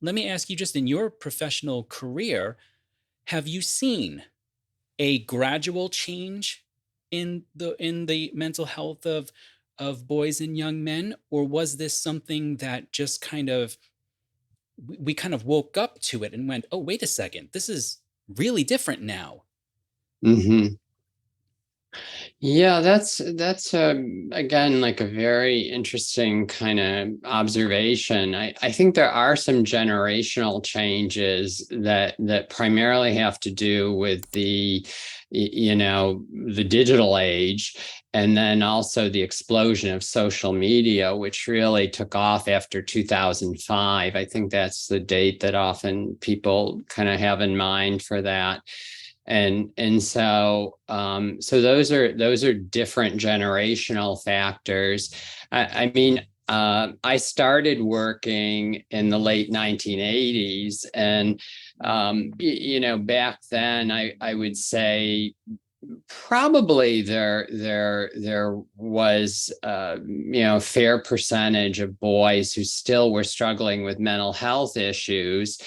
let me ask you, just in your professional career, have you seen a gradual change in the mental health of boys and young men, or was this something that just kind of we kind of woke up to it and went, "Oh, wait a second, this is really different now." Hmm. Yeah, that's again like a very interesting kind of observation. I think there are some generational changes that primarily have to do with the digital age, and then also the explosion of social media, which really took off after 2005. I think that's the date that often people kind of have in mind for that. And so those are different generational factors. I mean, I started working in the late 1980s, and back then I would say probably there was a fair percentage of boys who still were struggling with mental health issues.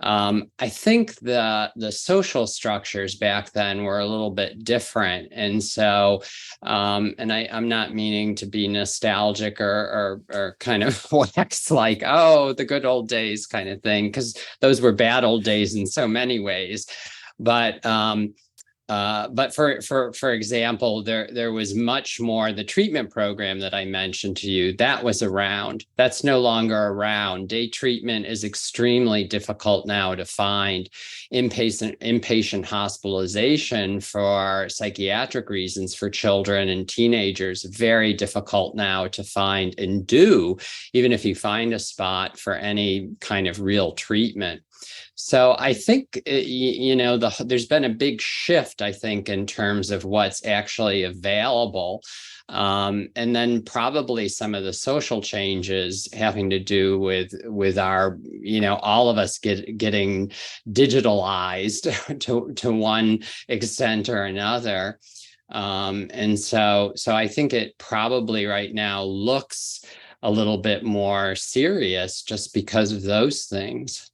I think the social structures back then were a little bit different, and so I'm not meaning to be nostalgic or kind of wax like, oh, the good old days kind of thing, because those were bad old days in so many ways. But for example, there was much more. The treatment program that I mentioned to you, that was around. That's no longer around. Day treatment is extremely difficult now to find. Inpatient hospitalization for psychiatric reasons for children and teenagers, very difficult now to find and do, even if you find a spot for any kind of real treatment. So I think there's been a big shift, I think, in terms of what's actually available. And then probably some of the social changes having to do with our, all of us getting digitalized to one extent or another. And so I think it probably right now looks a little bit more serious just because of those things.